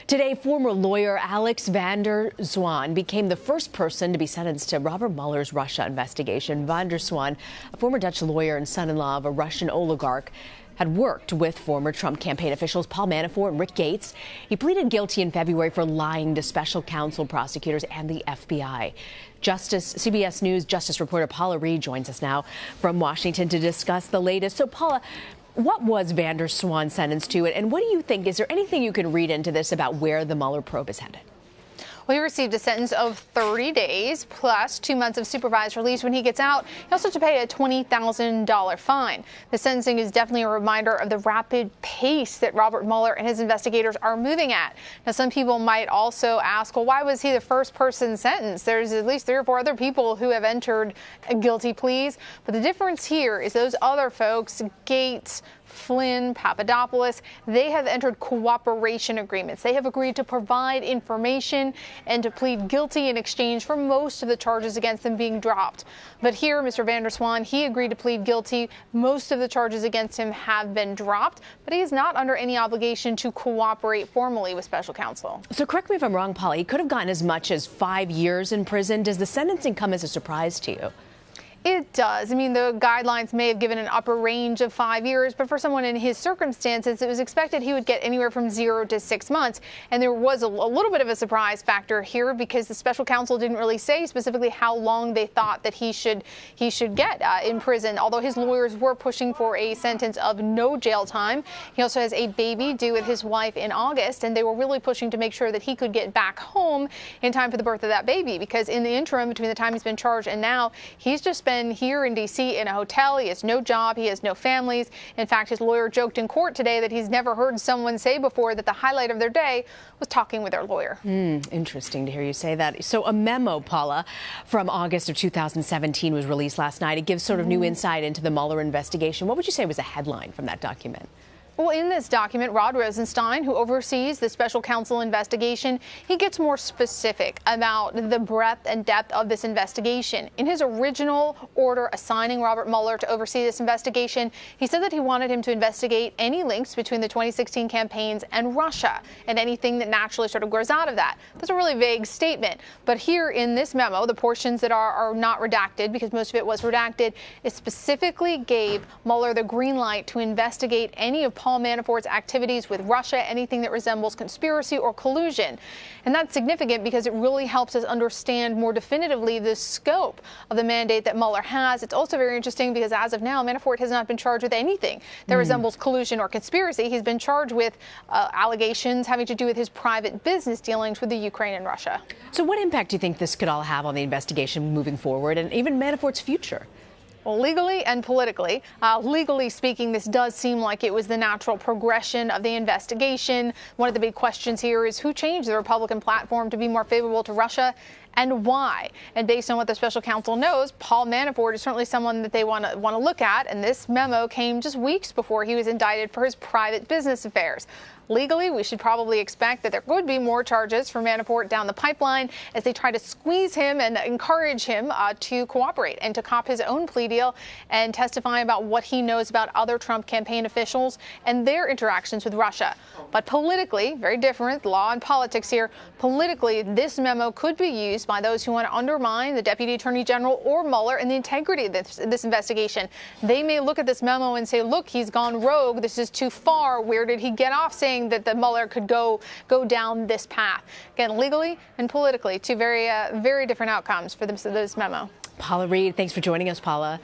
Today, former lawyer Alex van der Zwaan became the first person to be sentenced to Robert Mueller's Russia investigation. Van der Zwaan, a former Dutch lawyer and son-in-law of a Russian oligarch, had worked with former Trump campaign officials Paul Manafort and Rick Gates. He pleaded guilty in February for lying to special counsel, prosecutors, and the FBI. CBS News Justice reporter Paula Reid joins us now from Washington to discuss the latest. So, Paula, what was van der Zwaan sentenced to, and what do you think? Is there anything you can read into this about where the Mueller probe is headed? Well, he received a sentence of 30 days plus 2 months of supervised release when he gets out. He also has to pay a $20,000 fine. The sentencing is definitely a reminder of the rapid pace that Robert Mueller and his investigators are moving at. Now, some people might also ask, well, why was he the first person sentenced? There's at least 3 or 4 other people who have entered guilty pleas. But the difference here is those other folks, Gates, Flynn, Papadopoulos, they have entered cooperation agreements. They have agreed to provide information and to plead guilty in exchange for most of the charges against them being dropped. But here, Mr. van der Zwaan, he agreed to plead guilty. Most of the charges against him have been dropped, but he is not under any obligation to cooperate formally with special counsel. So correct me if I'm wrong, Paula, he could have gotten as much as 5 years in prison. Does the sentencing come as a surprise to you? It does. I mean, the guidelines may have given an upper range of 5 years, but for someone in his circumstances, it was expected he would get anywhere from 0 to 6 months. And there was a little bit of a surprise factor here because the special counsel didn't really say specifically how long they thought that he should get in prison, although his lawyers were pushing for a sentence of no jail time. He also has a baby due with his wife in August, and they were really pushing to make sure that he could get back home in time for the birth of that baby, because in the interim between the time he's been charged and now, he's just been here in D.C. in a hotel. He has no job. He has no families. In fact, his lawyer joked in court today that he's never heard someone say before that the highlight of their day was talking with their lawyer. Interesting to hear you say that. So a memo, Paula, from August of 2017 was released last night. It gives sort of new insight into the Mueller investigation. What would you say was the headline from that document? Well, in this document, Rod Rosenstein, who oversees the special counsel investigation, he gets more specific about the breadth and depth of this investigation. In his original order assigning Robert Mueller to oversee this investigation, he said that he wanted him to investigate any links between the 2016 campaigns and Russia and anything that naturally sort of grows out of that. That's a really vague statement. But here in this memo, the portions that are not redacted, because most of it was redacted, it specifically gave Mueller the green light to investigate any of Paul Manafort's activities with Russia, anything that resembles conspiracy or collusion. And that's significant because it really helps us understand more definitively the scope of the mandate that Mueller has. It's also very interesting because as of now, Manafort has not been charged with anything that resembles collusion or conspiracy. He's been charged with allegations having to do with his private business dealings with the Ukraine and Russia. So what impact do you think this could all have on the investigation moving forward and even Manafort's future? Well, legally and politically. Legally speaking, this does seem like it was the natural progression of the investigation. One of the big questions here is who changed the Republican platform to be more favorable to Russia and why? And based on what the special counsel knows, Paul Manafort is certainly someone that they want to look at. And this memo came just weeks before he was indicted for his private business affairs. Legally, we should probably expect that there could be more charges for Manafort down the pipeline as they try to squeeze him and encourage him to cooperate and to cop his own plea deal and testify about what he knows about other Trump campaign officials and their interactions with Russia. But politically, very different, law and politics here. Politically, this memo could be used by those who want to undermine the Deputy Attorney General or Mueller and the integrity of this investigation. They may look at this memo and say, look, he's gone rogue. This is too far. Where did he get off saying that the Mueller could go down this path? Again, legally and politically, two very different outcomes for this memo. Paula Reid, thanks for joining us, Paula.